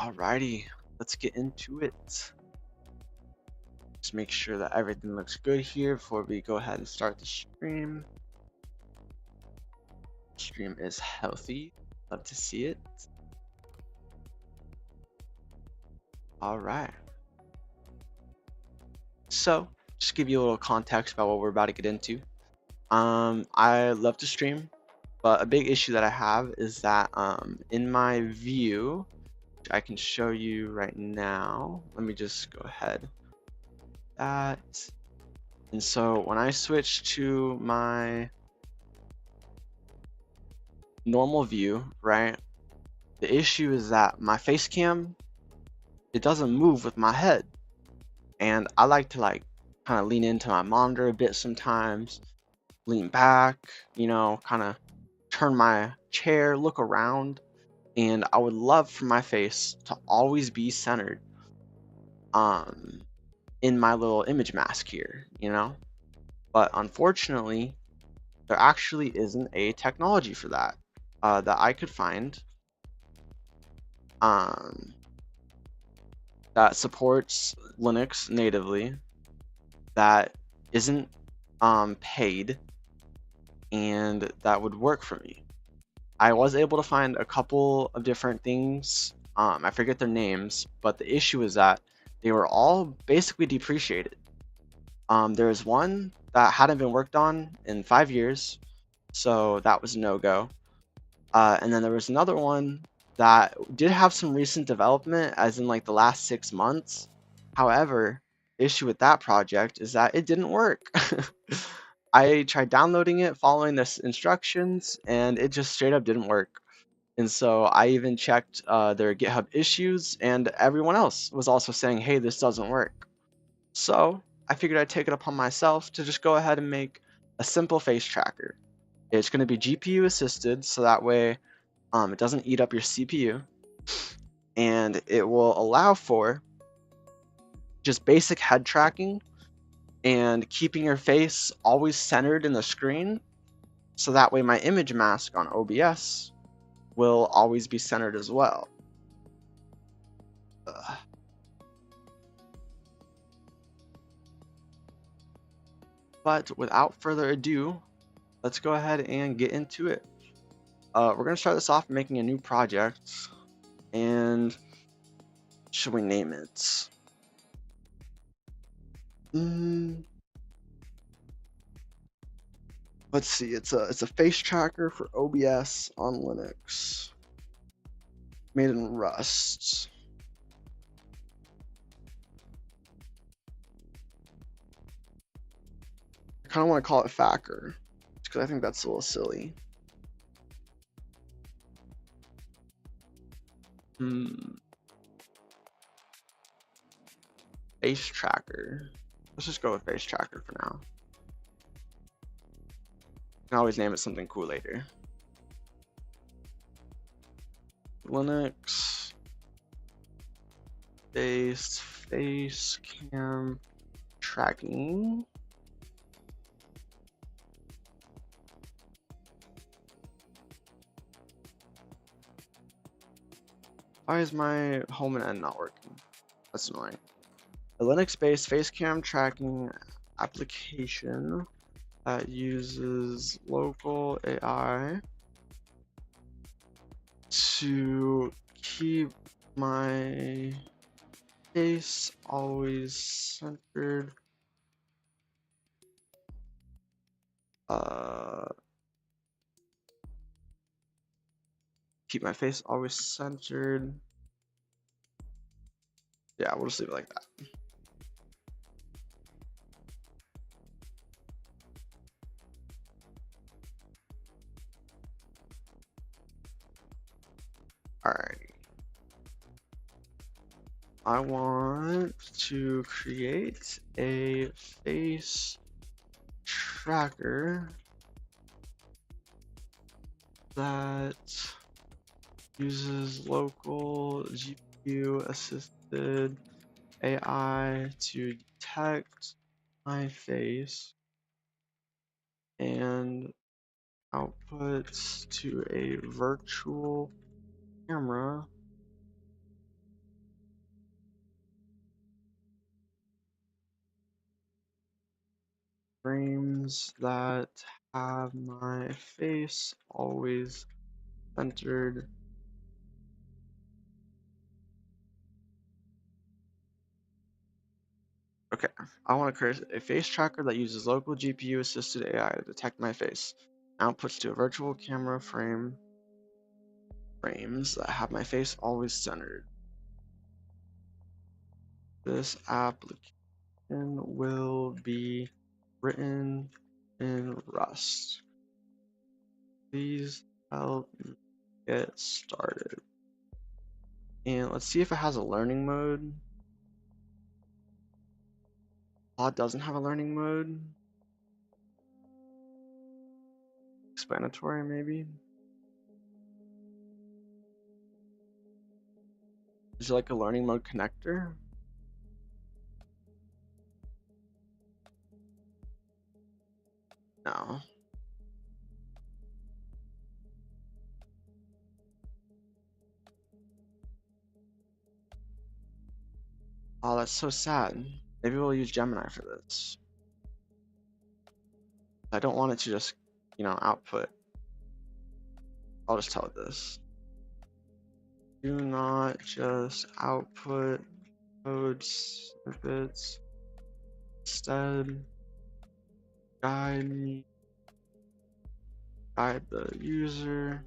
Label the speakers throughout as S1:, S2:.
S1: Alrighty, let's get into it. Just make sure that everything looks good here before we go ahead and start the stream. Stream is healthy. Love to see it. Alright. So, just give you a little context about what we're about to get into. I love to stream, but a big issue that I have is that in my view, which I can show you right now. Let me just go ahead. That. And so when I switch to my normal view, right, the issue is that my face cam, it doesn't move with my head. And I like to kind of lean into my monitor a bit sometimes, lean back, kind of turn my chair, look around. And I would love for my face to always be centered in my little image mask here, But unfortunately, there actually isn't a technology for that that I could find that supports Linux natively, that isn't paid, and that would work for me. I was able to find a couple of different things. I forget their names, but the issue is that they were all basically depreciated. There was one that hadn't been worked on in 5 years, so that was a no-go. And then there was another one that did have some recent development, as in like the last 6 months. However, the issue with that project is that it didn't work. I tried downloading it, following the instructions, and it just straight up didn't work. And so I even checked their GitHub issues, and everyone else was also saying, hey, this doesn't work. So I figured I'd take it upon myself to just go ahead and make a simple face tracker. It's going to be GPU assisted, so that way it doesn't eat up your CPU, and it will allow for just basic head tracking and keeping your face always centered in the screen, so that way my image mask on OBS will always be centered as well. But without further ado, let's go ahead and get into it. We're going to start this off making a new project, and should we name it? Let's see, it's a face tracker for OBS on Linux, made in Rust. I kind of want to call it Facker, because I think that's a little silly. Face tracker. Let's just go with face tracker for now. You can always name it something cool later. Linux based face cam tracking. Why is my home and end not working? That's annoying. A Linux-based face cam tracking application that uses local AI to keep my face always centered. Keep my face always centered. Yeah, we'll just leave it like that. Alright. I want to create a face tracker that uses local GPU assisted AI to detect my face and outputs to a virtual camera frames that have my face always centered. Okay, I want to create a face tracker that uses local GPU assisted AI to detect my face. Outputs to a virtual camera frames that have my face always centered. This application will be written in Rust. Please help me get started. And let's see if it has a learning mode. Claude doesn't have a learning mode. Explanatory, maybe. Is it like a learning mode connector? No. Oh, that's so sad. Maybe we'll use Gemini for this. I don't want it to just, output. I'll just tell it this. Do not just output code snippets. Instead, guide the user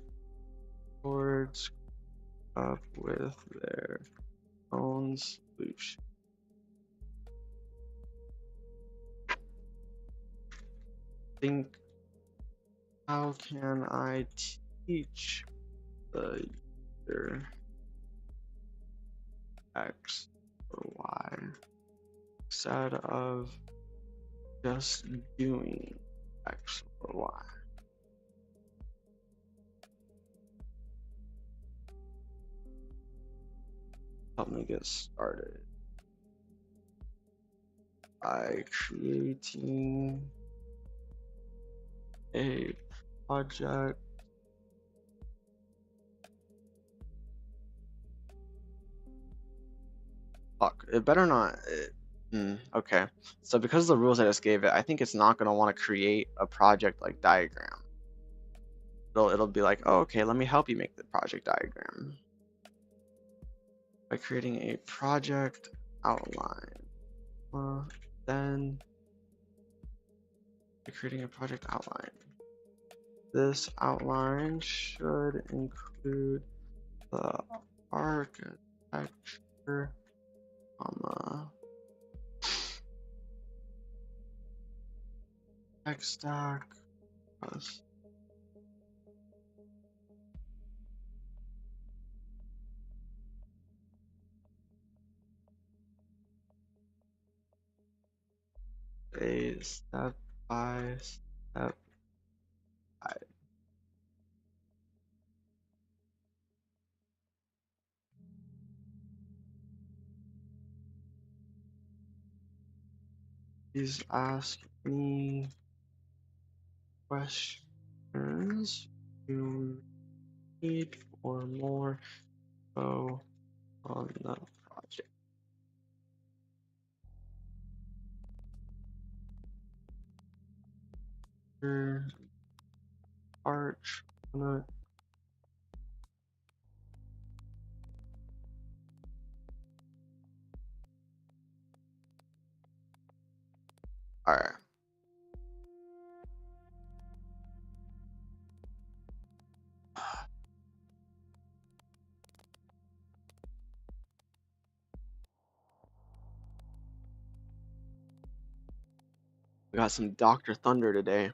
S1: towards up with their own solution. Think, how can I teach the user X or Y instead of just doing X or Y? Help me get started by creating a project. Fuck, it better not. Okay, so because of the rules I just gave it, I think it's not going to want to create a project like diagram. It'll be like, oh, okay, let me help you make the project diagram by creating a project outline. Then by creating a project outline. This outline should include the architecture, tech stack, a step-by-step guide. Please ask me questions you need for more info on the project. Arch. Alright. We got some Dr. Thunder today.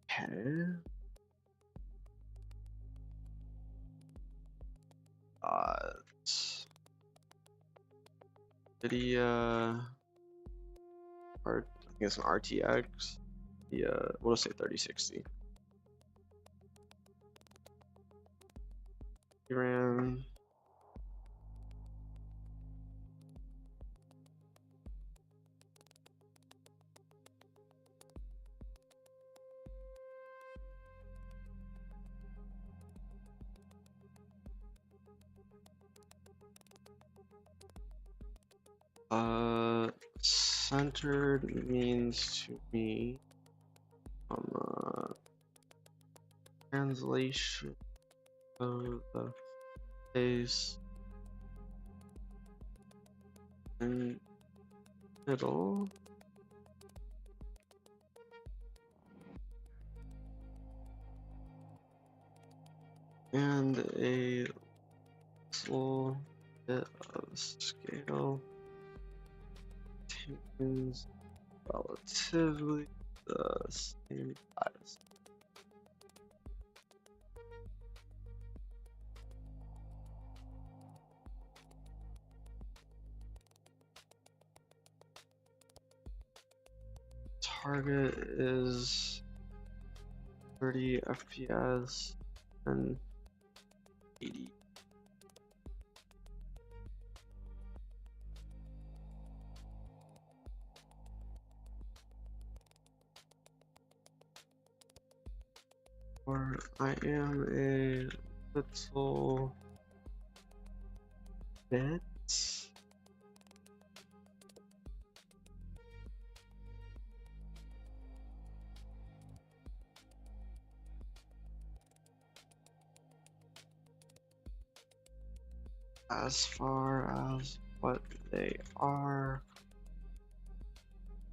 S1: Okay. NVIDIA, I think it's an RTX. We'll just say 3060. RAM. Centered means to me, translation of the face in middle. And a little bit of scale taken relatively the same size. Target is 30 FPS and 80. Or I am a little bit as far as what they are,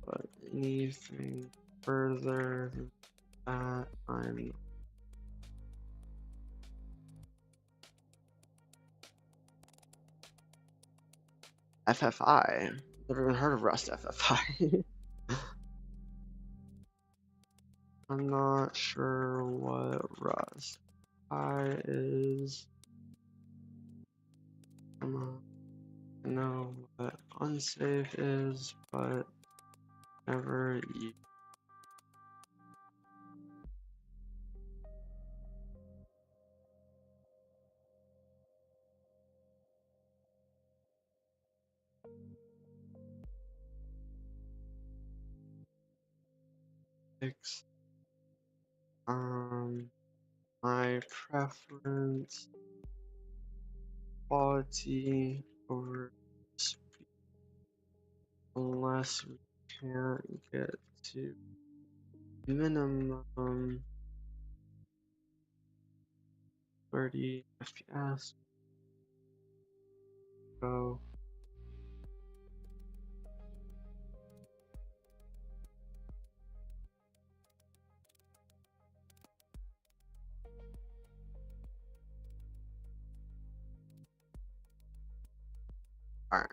S1: but anything further than that, I'm FFI. Never even heard of Rust FFI. I'm not sure what Rust I is. I know what unsafe is, but never use. My preference quality over speed, unless we can't get to minimum 30 FPS. Go. Alright.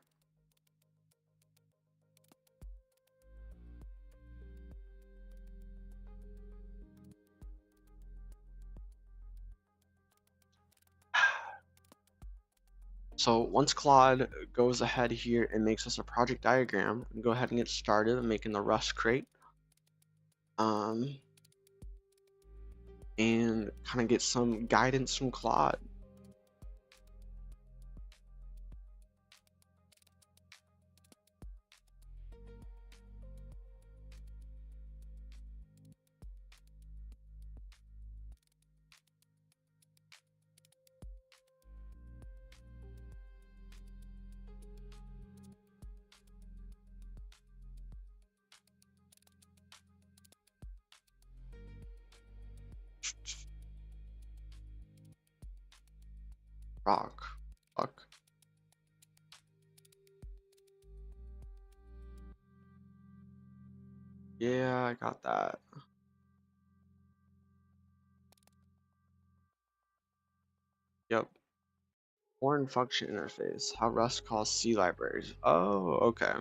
S1: So once Claude goes ahead here and makes us a project diagram, and go ahead and get started making the Rust crate. And kind of get some guidance from Claude. Rock. Fuck. Yeah, I got that. Yep. Foreign function interface. How Rust calls C libraries. Oh, okay.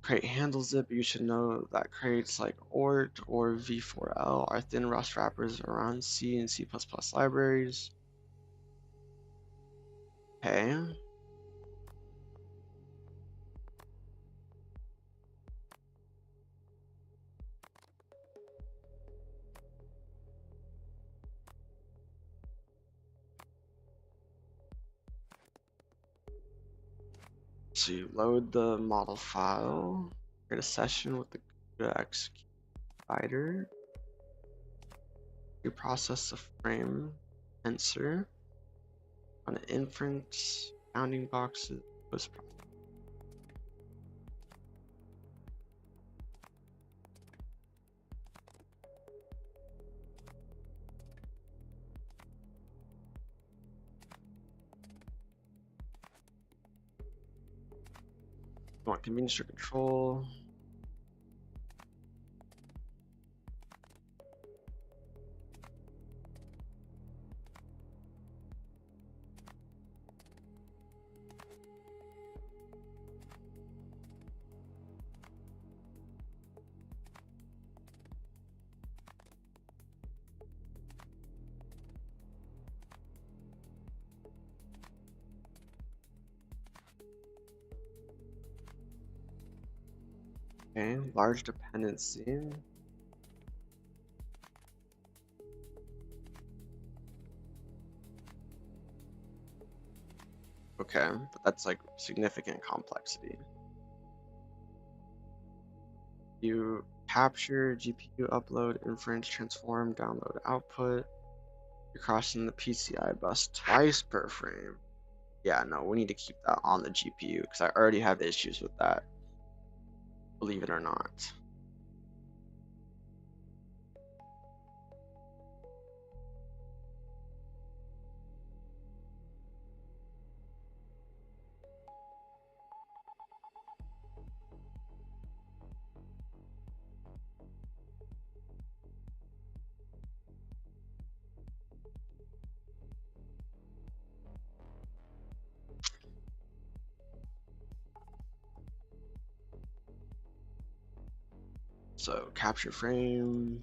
S1: Crate handles it, but you should know that crates like ORT or v4l are thin Rust wrappers around C and C++ libraries. Okay. So you load the model file, create a session with the execute provider. You process the frame tensor on inference, bounding boxes, post process. want convenience or control. Okay, large dependency. Okay, but that's like significant complexity. You capture, GPU upload, inference, transform, download, output. You're crossing the PCI bus twice per frame. Yeah, no, we need to keep that on the GPU because I already have issues with that, believe it or not. So capture frame.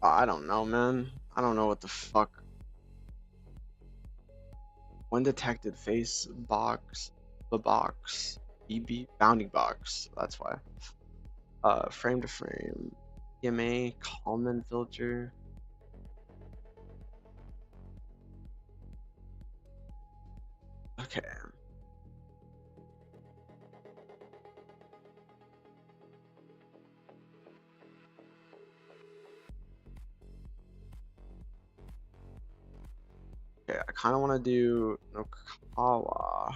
S1: I don't know, man. I don't know what the fuck. When detected face box, the box, BB bounding box. That's why. Frame to frame, EMA, Kalman filter. Okay. Okay, I kind of want to do Nokawa.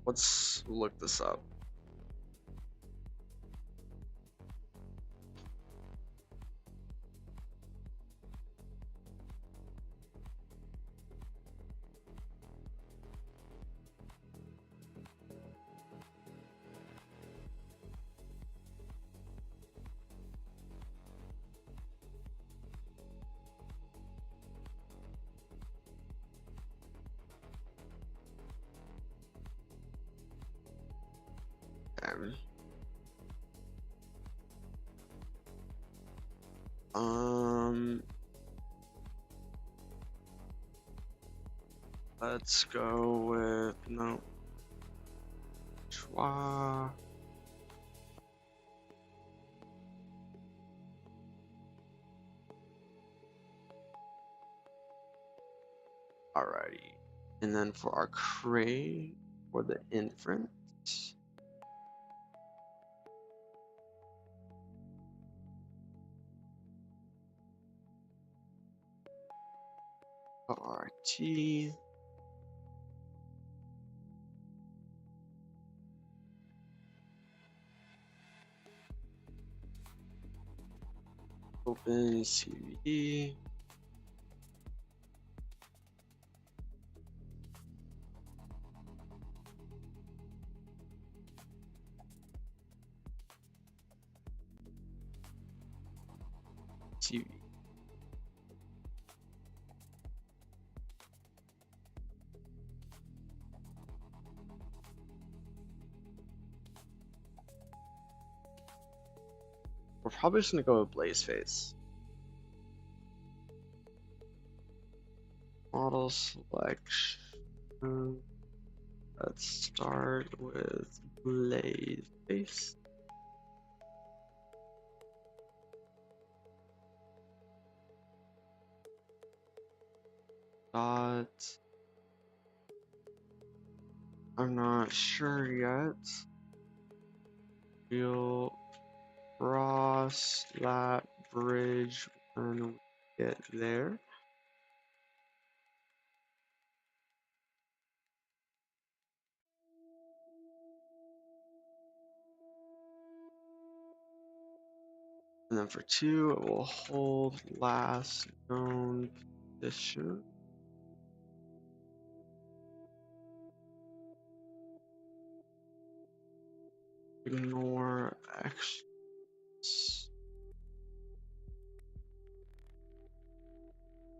S1: Let's look this up. Okay. Let's go with no. Schwa. Alrighty. And then for our crate, for the inference. RT. Open CVE. CV. We're probably just gonna go with Blaze Face. Model selection. Let's start with Blaze base. Dot. I'm not sure yet. We'll cross that bridge when we get there. And then for 2, it will hold last known position. Ignore X.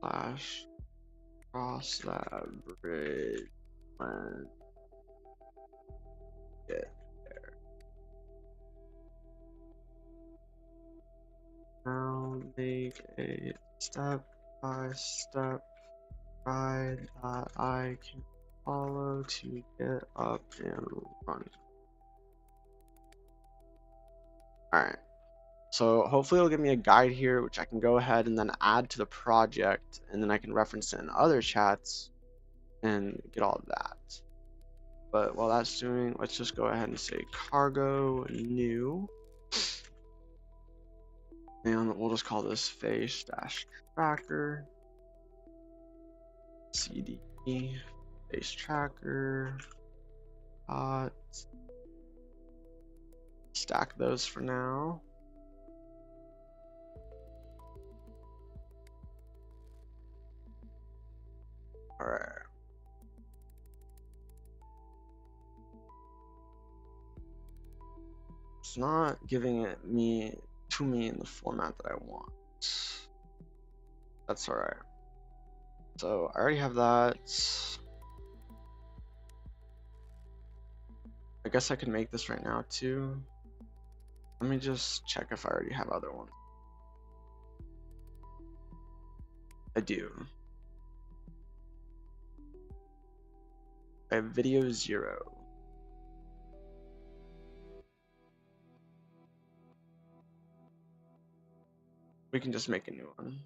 S1: Slash cross that bridge when we get there. Now make a step-by-step guide that I can follow to get up and running. Alright, so hopefully it'll give me a guide here, which I can go ahead and then add to the project, and then I can reference it in other chats and get all of that. But while that's doing, let's just go ahead and say cargo new. And we'll just call this face dash tracker. CD face tracker. Stack those for now. Alright. It's not giving it to me in the format that I want. That's alright. So I already have that. I guess I can make this right now too. Let me just check if I already have other ones. I do. I have video 0. We can just make a new one.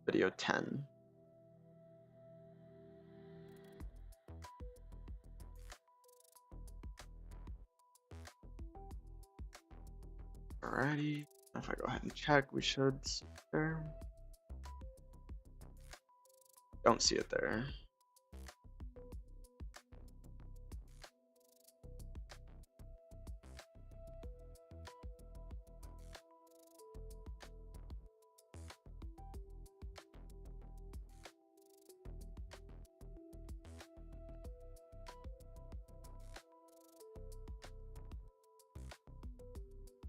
S1: Video 10. Alrighty. If I go ahead and check, we should see it there. Don't see it there.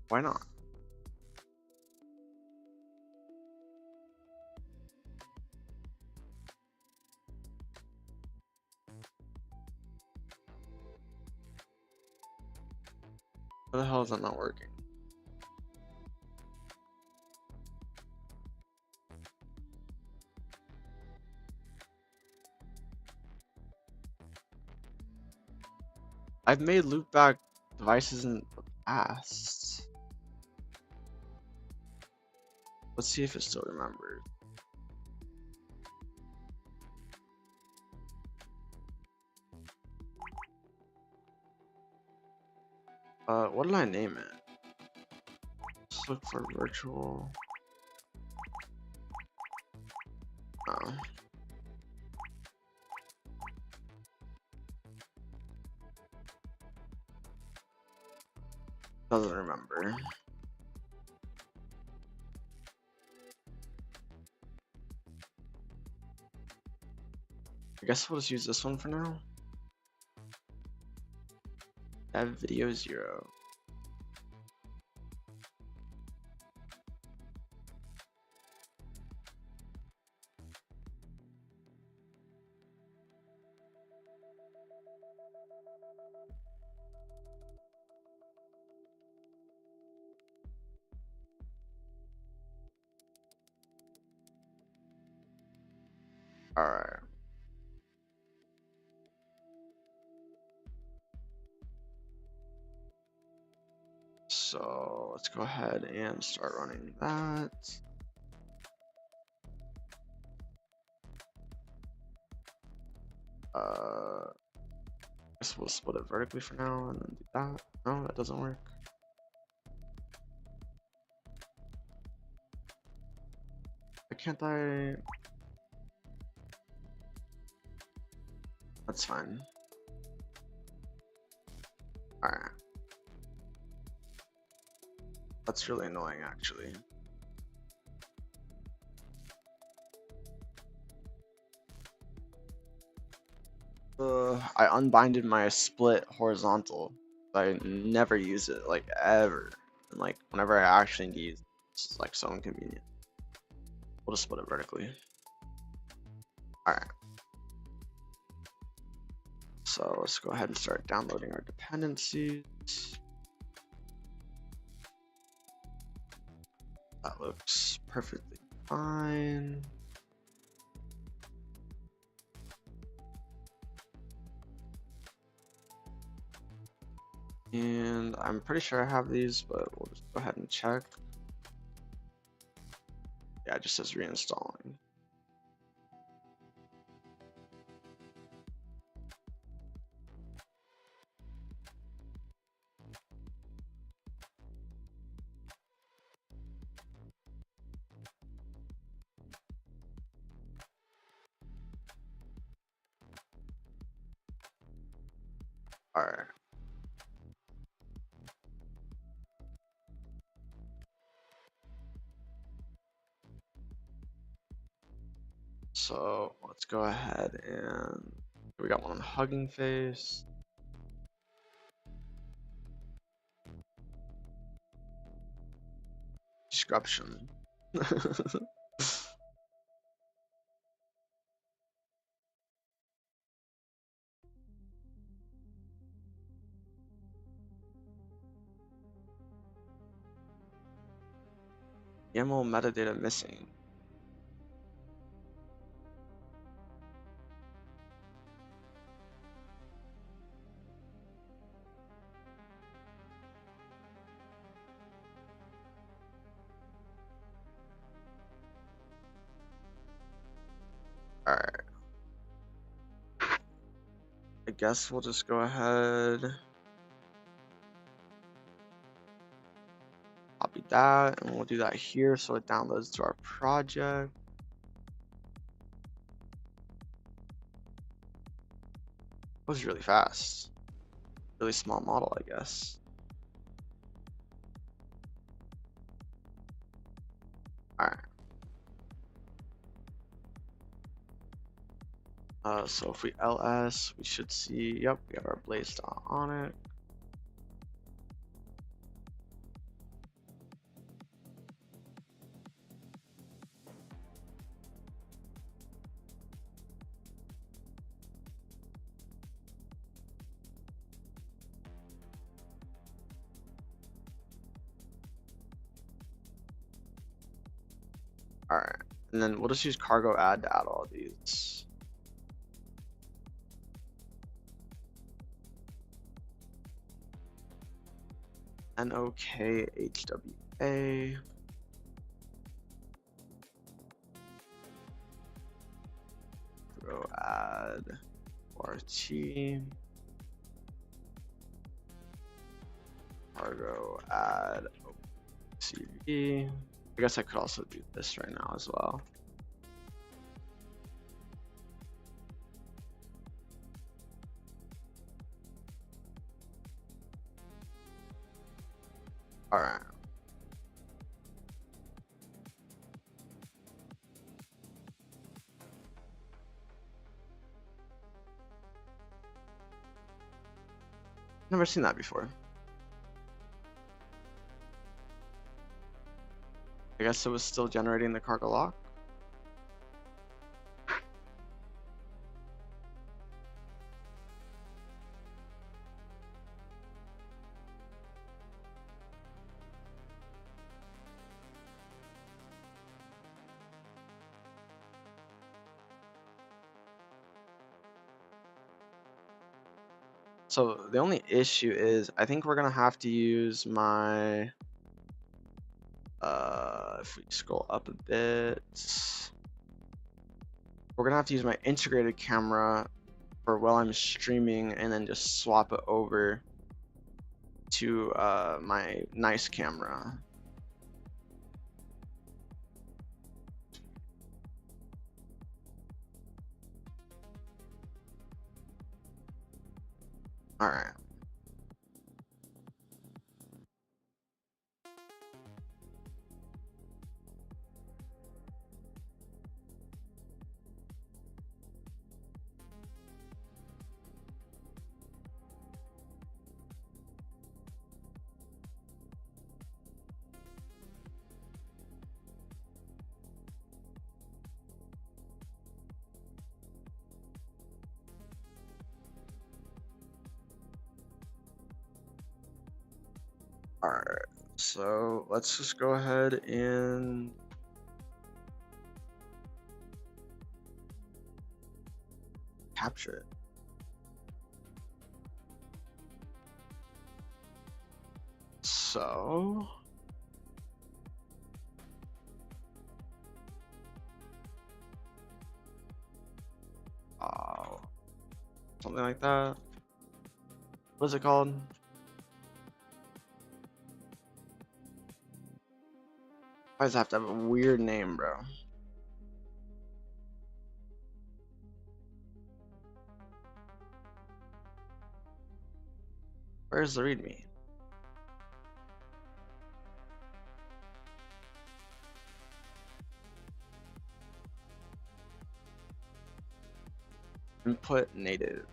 S1: Why not? Why the hell is that not working? I've made loopback devices in the past. Let's see if it still remembers. What did I name it? Let's look for virtual. Oh. Doesn't remember. I guess we'll just use this one for now. Have video 0. Alright. So let's go ahead and start running that. I guess we'll split it vertically for now and then do that. No, that doesn't work. Why can't I? That's fine. Alright. That's really annoying, actually. I unbinded my split horizontal. I never use it, like, ever. And, like, whenever I actually need it, it's, like, so inconvenient. We'll just split it vertically. Alright. So let's go ahead and start downloading our dependencies. That looks perfectly fine. And I'm pretty sure I have these, but we'll just go ahead and check. Yeah, it just says reinstalling. Alright. So let's go ahead and we got one on Hugging Face. Description. YAML metadata missing. Alright. I guess we'll just go ahead. Copy that, and we'll do that here so it downloads to our project. It was really fast. Really small model, I guess. Alright. So if we ls, we should see, yep, we have our blaze on it. Alright, and then we'll just use cargo add to add all these. NOKHWA. Cargo add RT. Cargo add CV. I guess I could also do this right now as well. All right. Never seen that before. I guess it was still generating the cargo lock. So the only issue is I think we're gonna have to use my if we scroll up a bit, we're gonna have to use my integrated camera for while I'm streaming and then just swap it over to my nice camera. All right. All right. So let's just go ahead and capture it. So something like that. What's it called? Why does it have to have a weird name, bro? Where's the README? Input native.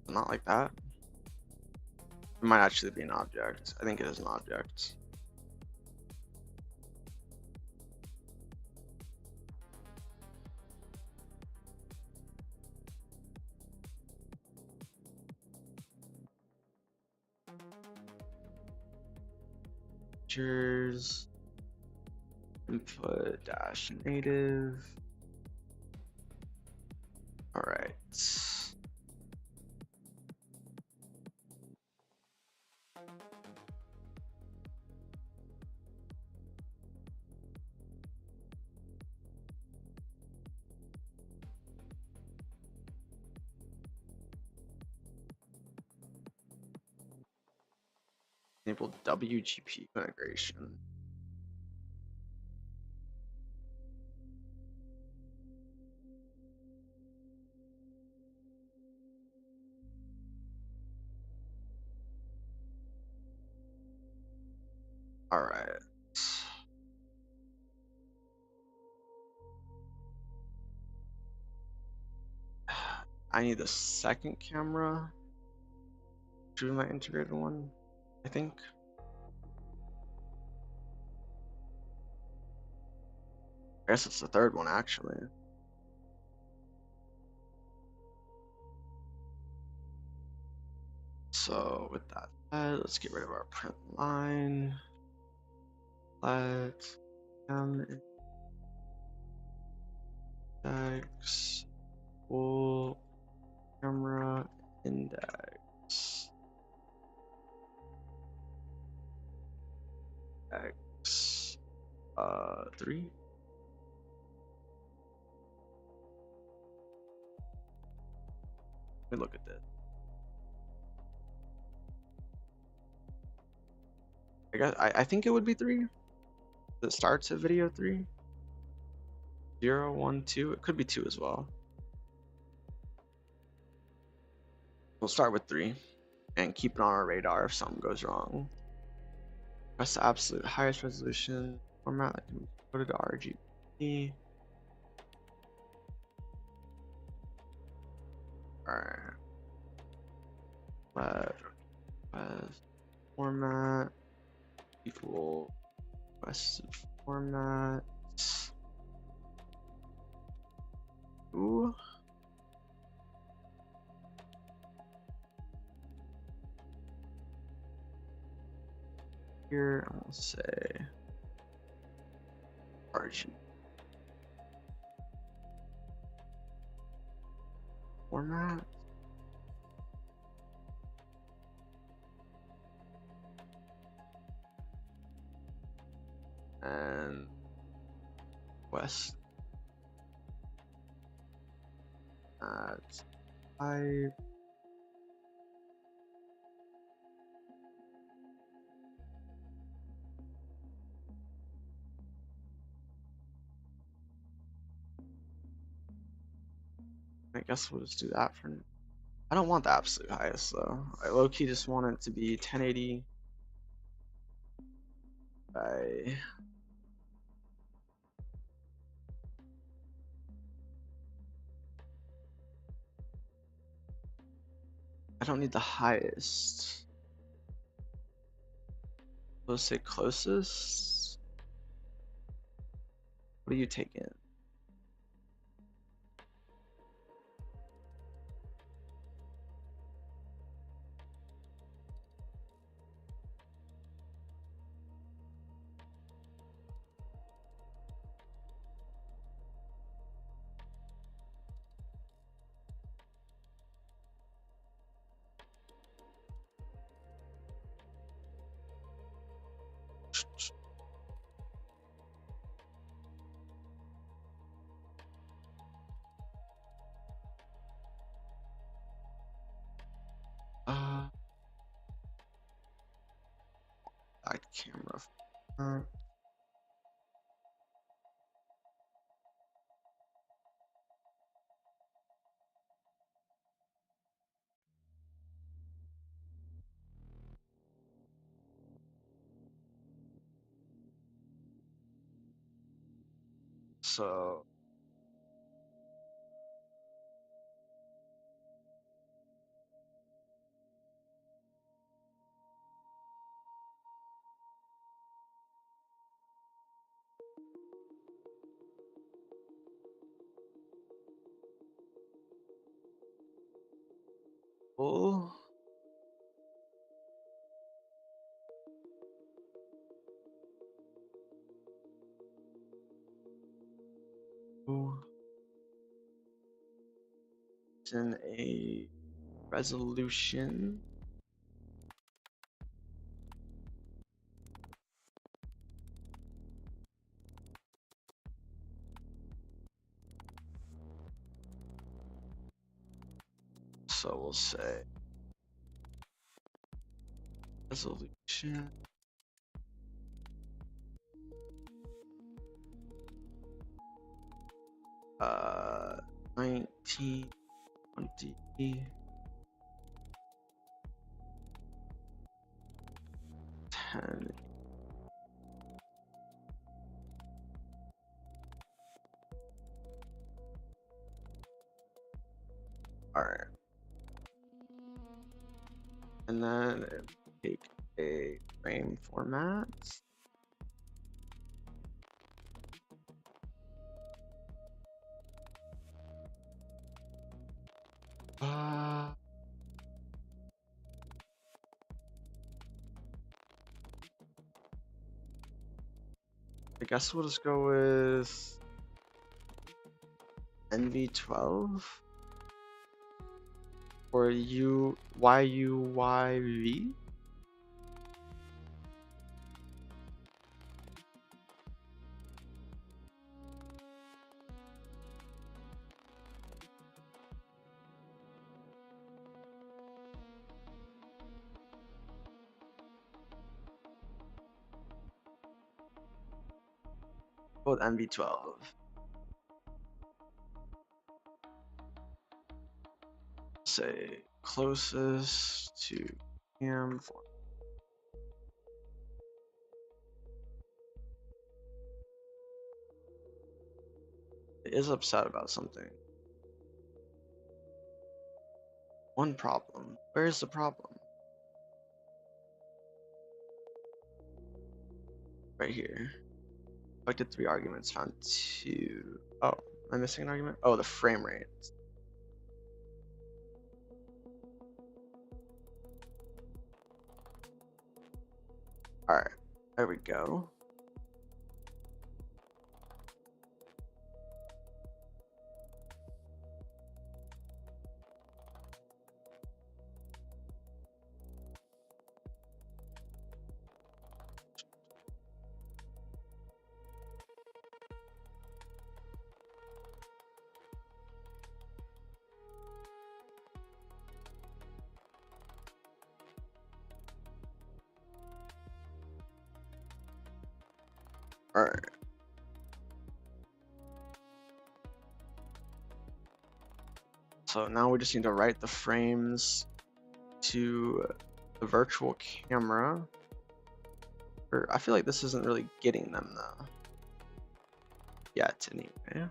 S1: Not like that. It might actually be an object. I think it is an object. Features, input dash native. All right. Enable WGP integration. All right. I need the second camera to my integrated one, I think. I guess it's the third one actually. So with that said, let's get rid of our print line. Let index full camera index x 3. Let me look at this. I think it would be 3. It starts at video 3. 0, 1, 2. It could be 2 as well. We'll start with 3 and keep it on our radar if something goes wrong. Press the absolute highest resolution format that can be coded to RGB. Alright. Let format equal requested format. Ooh. Here, I'll say margin format. And west at 5. I guess we'll just do that for. I don't want the absolute highest though. I low-key just want it to be 1080 by. I don't need the highest. We'll say closest. What do you take in? Back camera. So full. It's in a resolution. So we'll say resolution. 1920 10. All right. And then take a frame format. I guess we'll just go with NV12 or YUYV. Go with NV12. Say closest to cam format. It is upset about something. One problem. Where's the problem? Right here. Collected 3 arguments, found 2. Oh, I missing an argument? Oh, the frame rate. All right, there we go. All right. So now we just need to write the frames to the virtual camera. I feel like this isn't really getting them though. Yet anyway.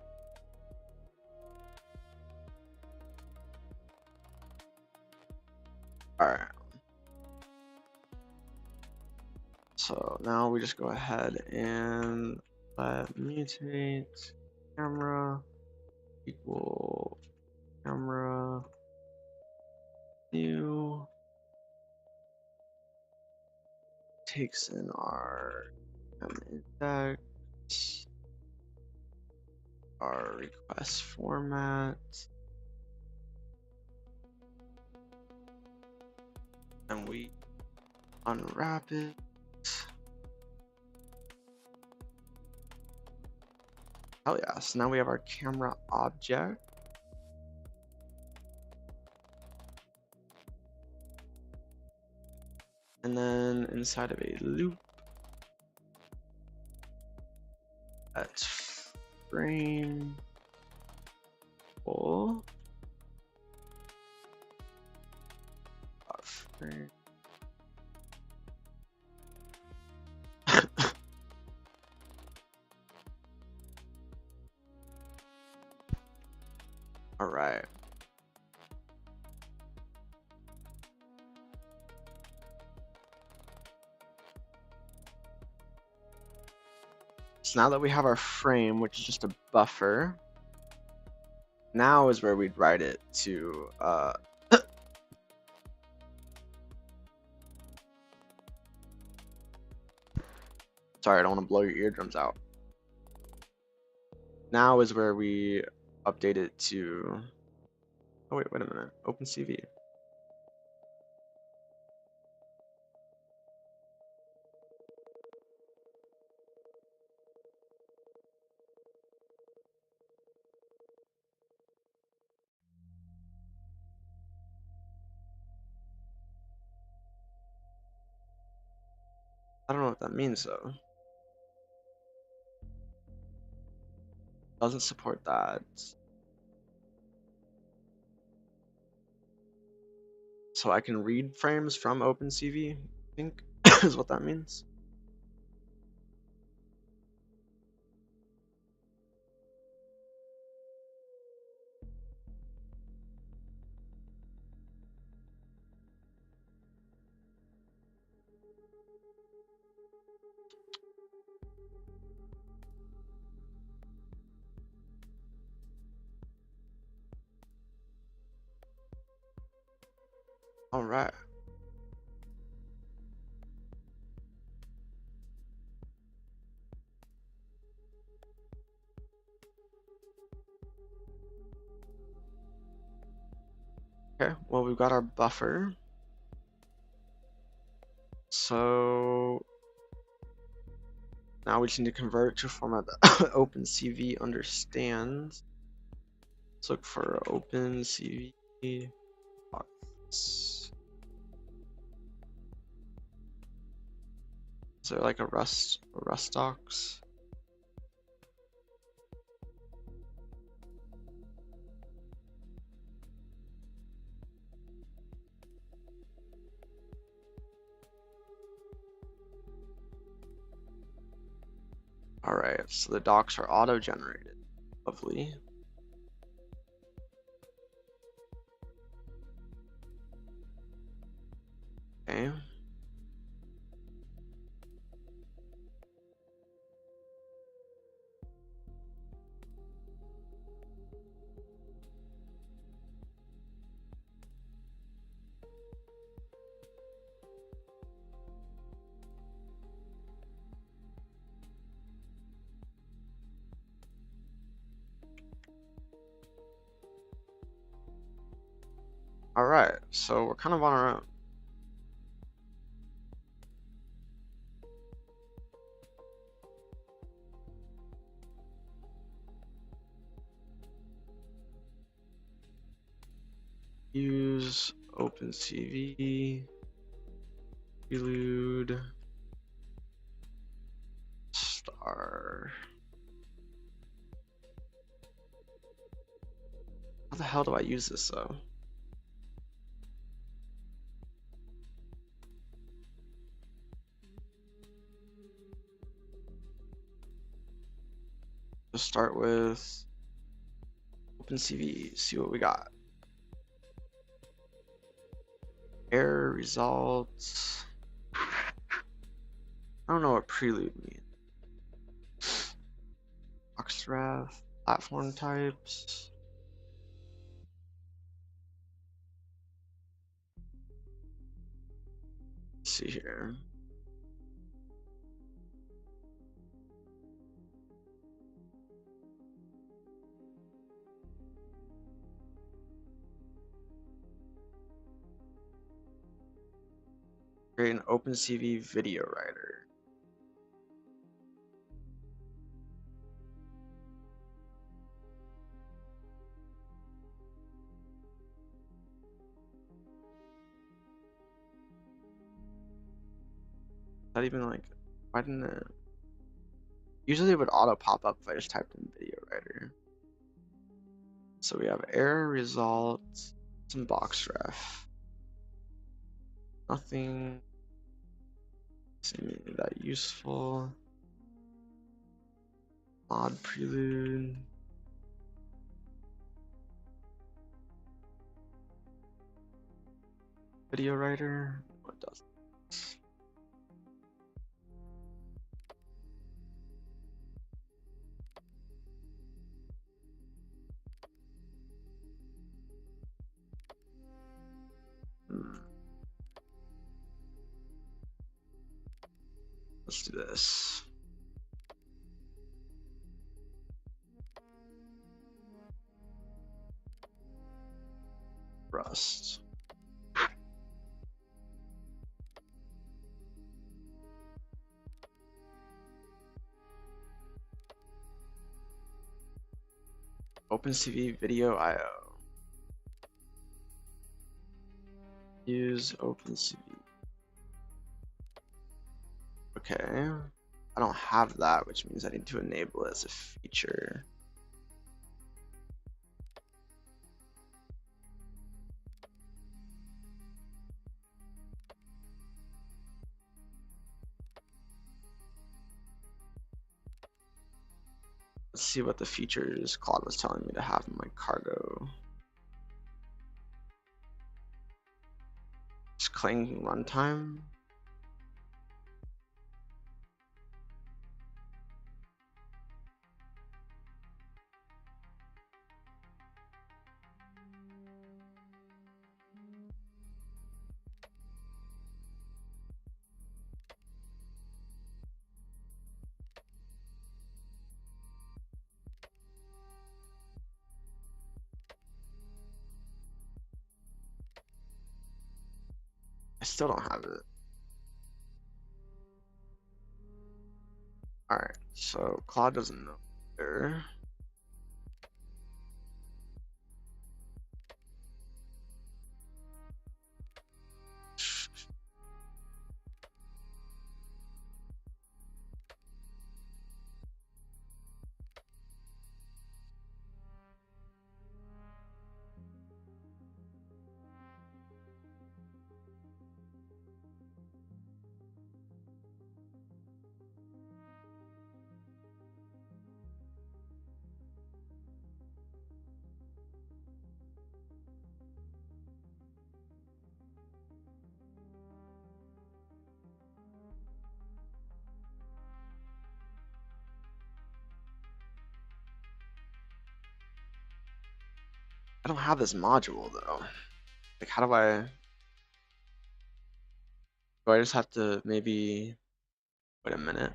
S1: All right. So now we just go ahead and let mutate camera equal camera new, takes in our index, our request format, and we unwrap it. Hell yeah, so now we have our camera object. And then inside of a loop, that's frame full. Frame. All right. So now that we have our frame, which is just a buffer, now is where we'd write it to sorry, I don't want to blow your eardrums out. Now is where we update it to, oh wait a minute, OpenCV. I don't know what that means though. Doesn't support that. So I can read frames from OpenCV, I think is what that means. All right. Okay, well, we've got our buffer. So now we just need to convert it to a format that OpenCV understands. Let's look for OpenCV. Is there like a Rust docs? All right, so the docs are auto-generated. Lovely. Okay. All right, so we're kind of on our own. Use OpenCV, prelude, star. How the hell do I use this though? Let's start with OpenCV, see what we got. Error results. I don't know what prelude means. Boxref, platform types. Let's see here. Create an OpenCV video writer. Not even like, why didn't it? Usually it would auto pop up if I just typed in video writer. So we have error results, some boxref. Nothing seemingly that useful. Mod prelude. Video writer. What does it? Let's do this. Rust. OpenCV video IO. Use OpenCV. Okay. I don't have that, which means I need to enable it as a feature. Let's see what the features Claude was telling me to have in my cargo. Just Clang runtime. I still don't have it. Alright, so Claude doesn't know there. I don't have this module though. Like, how do I just have to maybe wait a minute?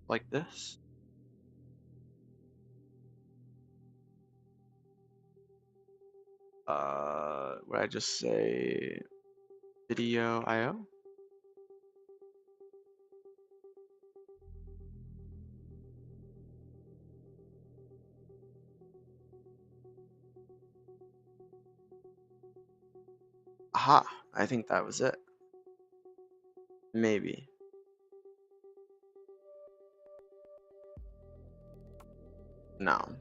S1: Like this? would I just say video IO? Aha, I think that was it. Maybe. No.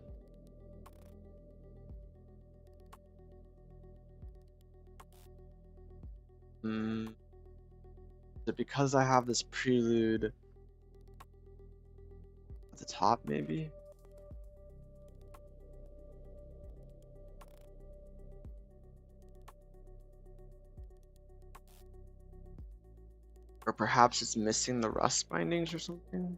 S1: Is it because I have this prelude at the top, maybe? Or perhaps it's missing the rust bindings or something?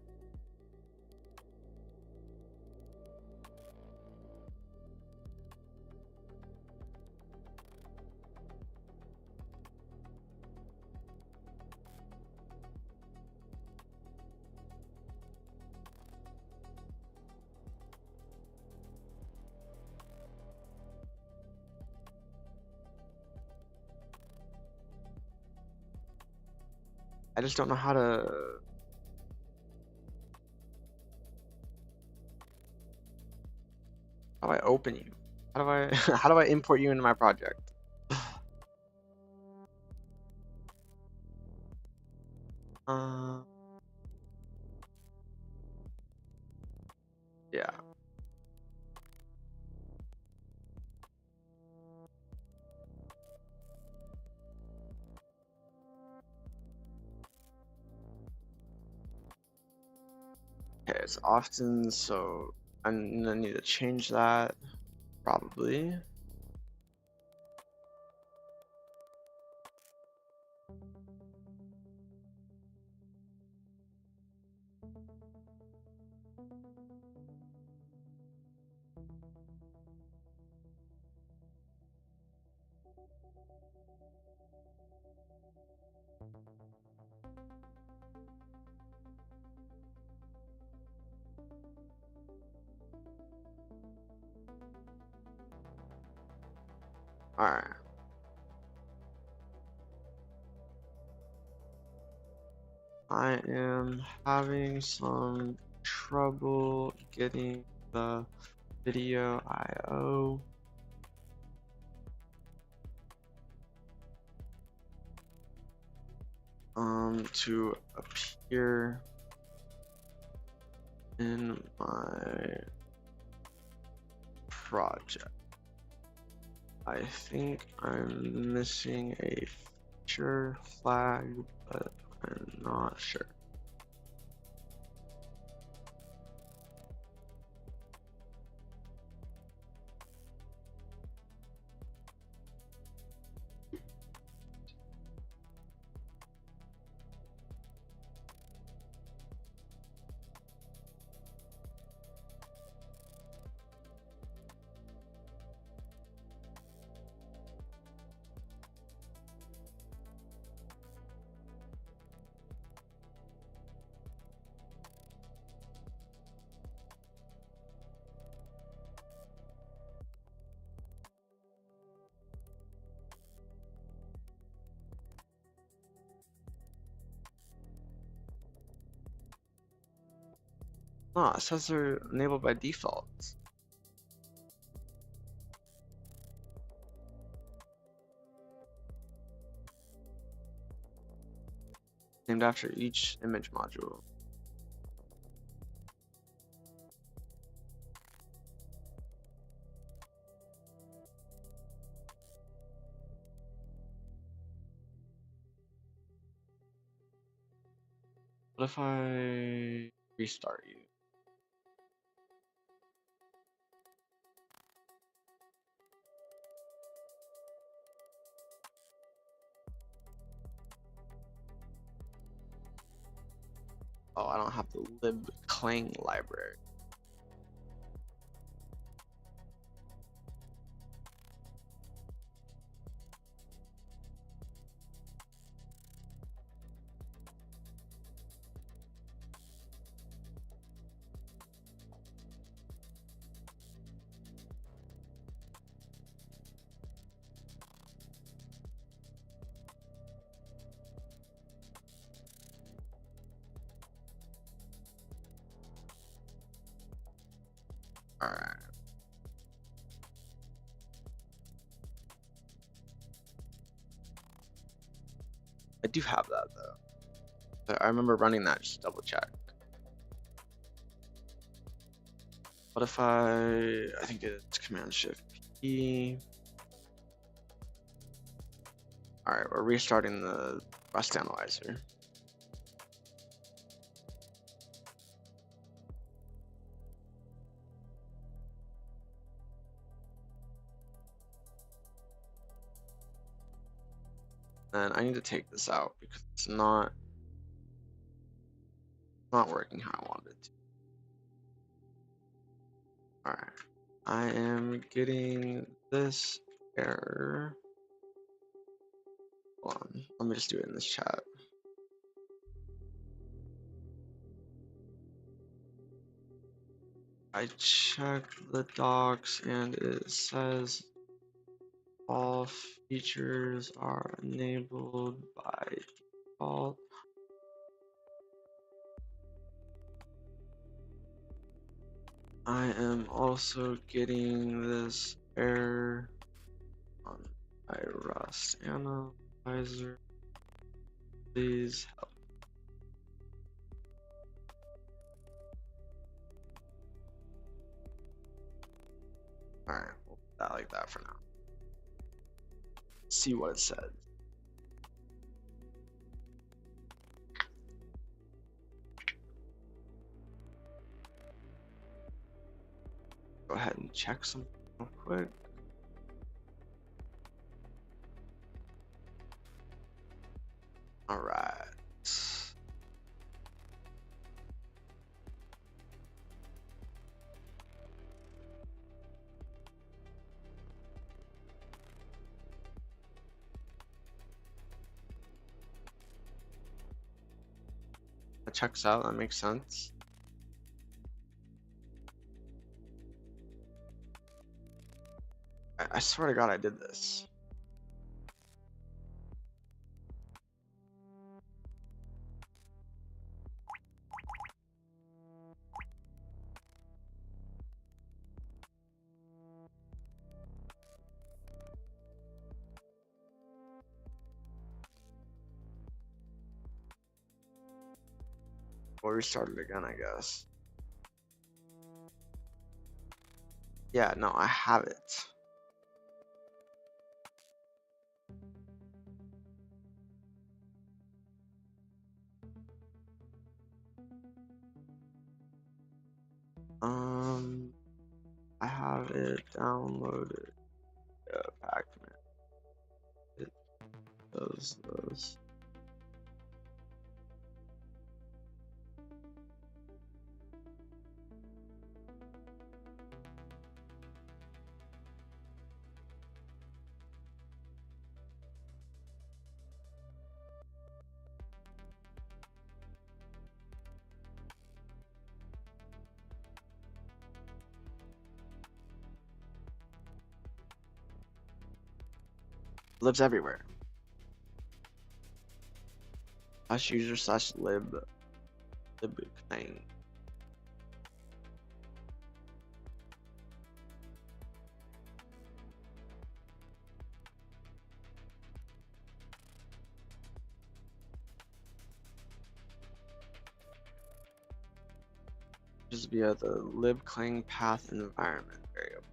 S1: I just don't know how to... How do I open you? How do I how do I import you into my project? Yeah. Okay, it's often, so I'm gonna need to change that, probably. Alright. I am having some trouble getting the video IO. To appear in my project. I think I'm missing a feature flag, but I'm not sure. Oh, it says they're enabled by default. Named after each image module. What if I restart you? Oh, I don't have the libclang library. All right. I do have that though. I remember running that, just double check. What if I think it's Command Shift P. All right, we're restarting the Rust analyzer. And I need to take this out because it's not working how I wanted it to. All right, I am getting this error. Hold on, let me just do it in this chat. I checked the docs and it says all features are enabled by default. I am also getting this error on my Rust analyzer. Please help. Alright, we'll put that like that for now. See what it said. Go ahead and check something real quick. Alright. That checks out, that makes sense. I swear to God I did this. We'll restart it again, I guess. Yeah, no, I have it. I have it downloaded. Yeah, Pac-Man. It does this. Lives everywhere. /user/lib thing. Just via the libclang path environment variable.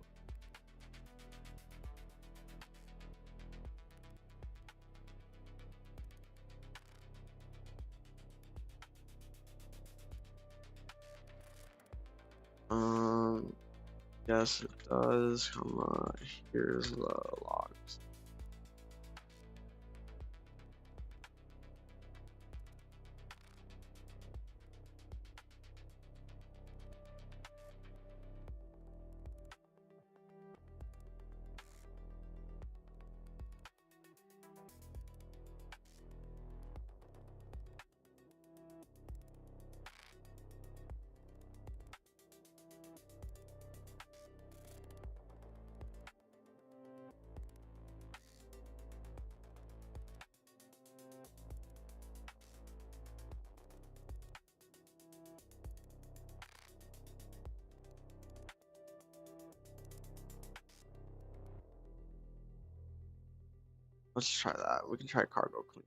S1: Yes, it does. Here's the logs. Let's try that. We can try cargo clean.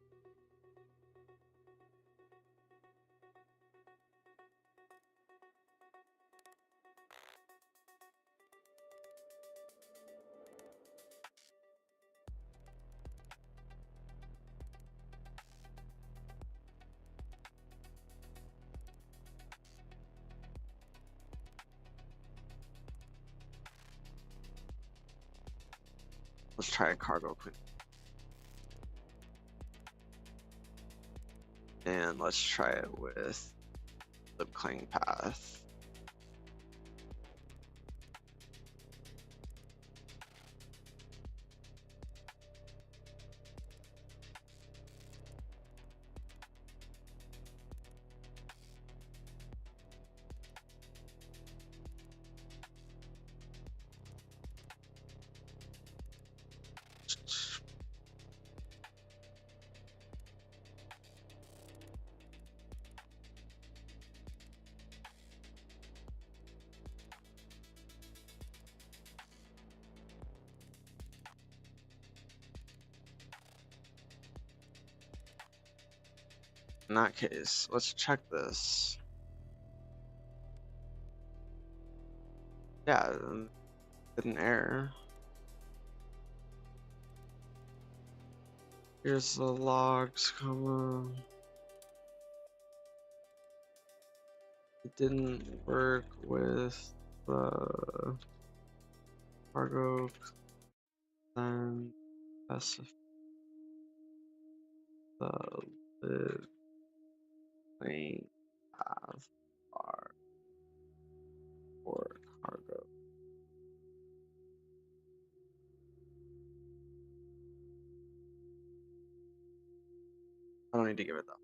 S1: Let's try a cargo clean. And let's try it with libclang path. In that case, let's check this. Yeah, didn't error. Here's the logs, comma. It didn't work with the cargo then specify the libclang path bar for cargo. I don't need to give it that.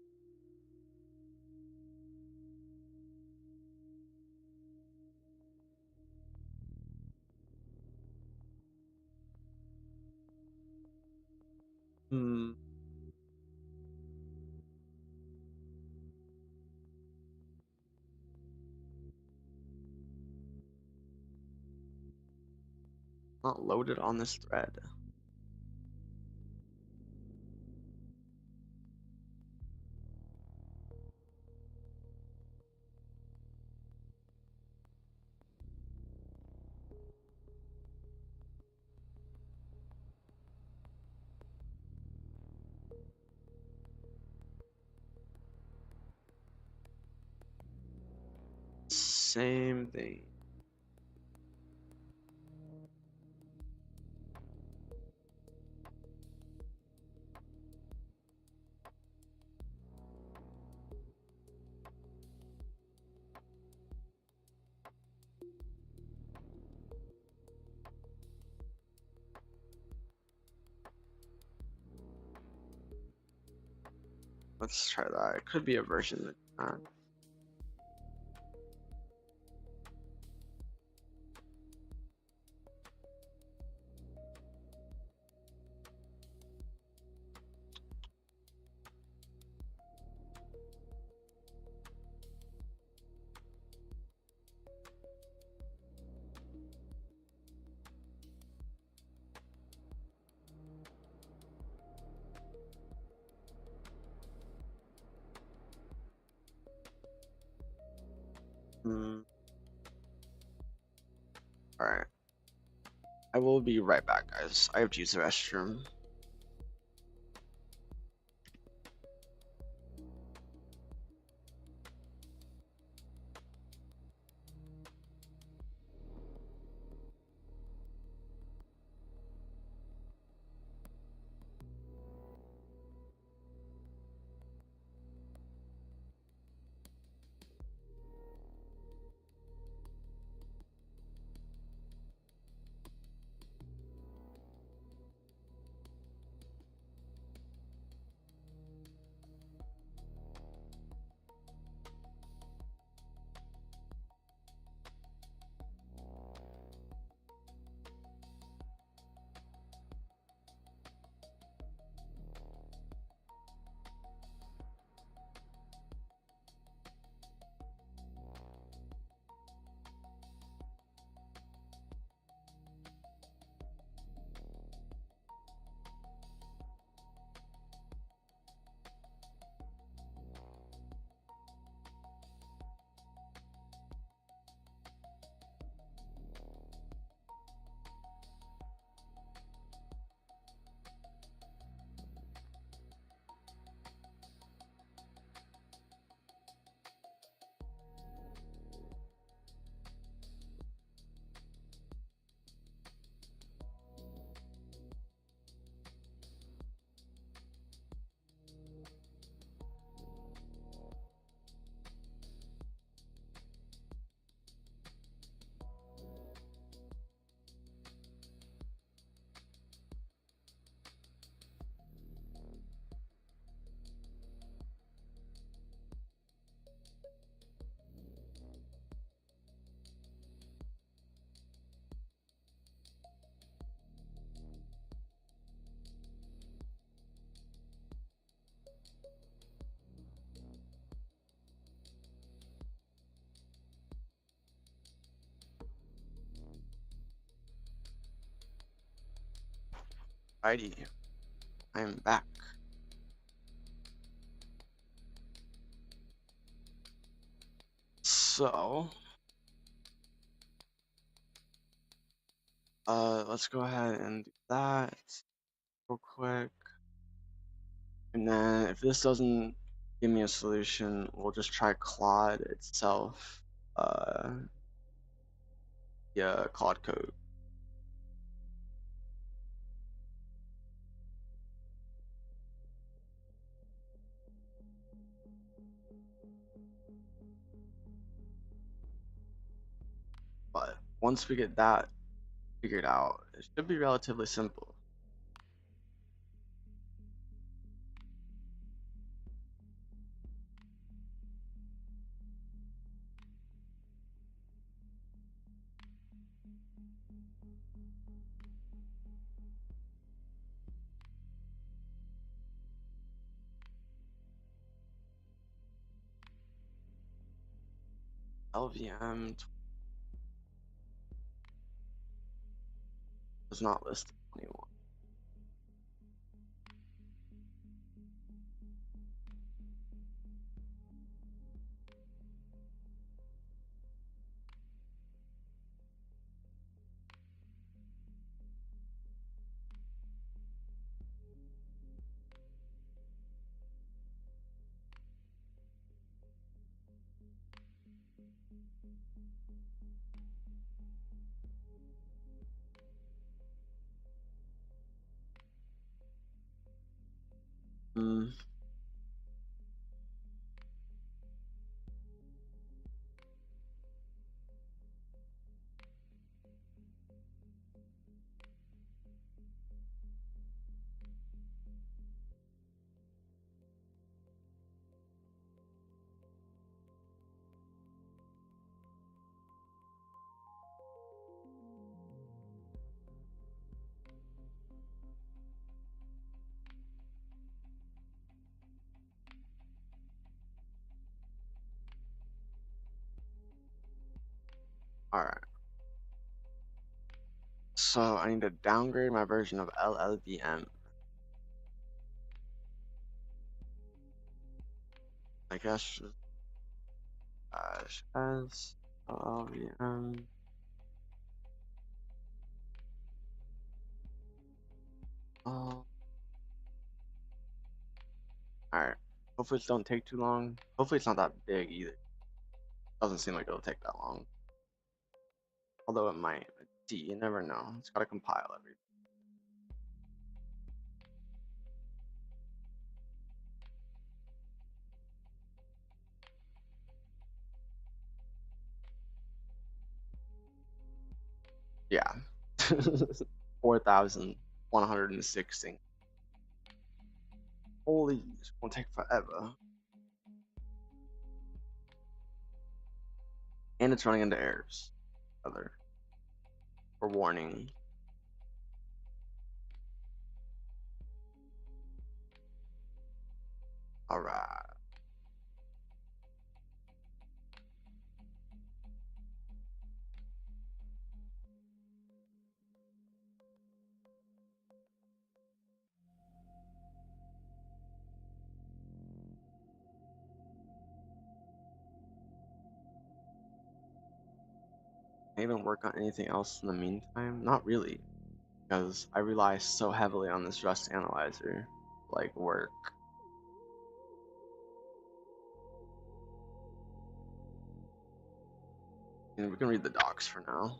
S1: Not loaded on this thread. Same thing. Let's try that. It could be a version that Alright. I will be right back, guys. I have to use the restroom. Alrighty, I am back. So, let's go ahead and do that real quick. And then if this doesn't give me a solution, we'll just try Claude itself. Yeah, Claude code. But once we get that figured out, it should be relatively simple. LVM does not list 21. Alright. So I need to downgrade my version of LLVM. I guess as LLVM. Alright. Hopefully it don't take too long. Hopefully it's not that big either. Doesn't seem like it'll take that long. Although it might. See, you never know. It's gotta compile everything. Yeah. 4,116. Holy, it's gonna take forever. And it's running into errors. Other. For warning. Alright. Can I even work on anything else in the meantime? Not really. Because I rely so heavily on this Rust analyzer. Like work. And we can read the docs for now.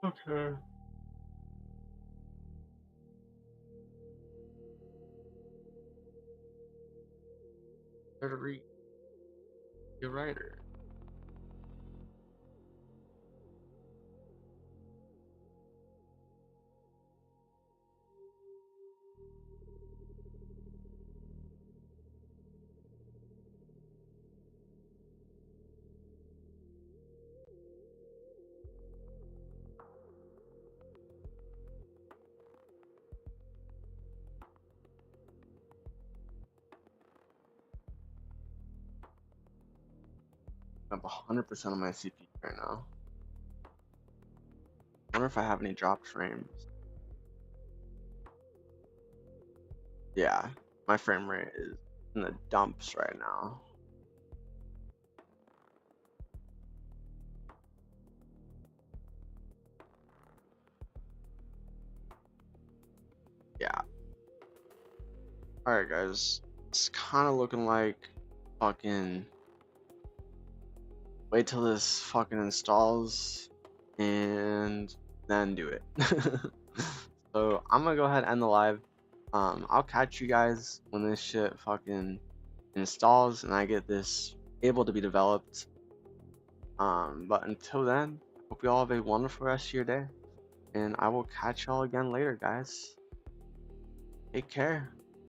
S1: Okay. Better read. You're writer. I have 100% of my CPU right now. wonder if I have any dropped frames. Yeah, my frame rate is in the dumps right now. Yeah. Alright guys, it's kind of looking like fucking wait till this fucking installs and then do it. So I'm gonna go ahead and end the live. I'll catch you guys when this shit fucking installs and I get this able to be developed. But until then, hope you all have a wonderful rest of your day, and I will catch y'all again later, guys. Take care.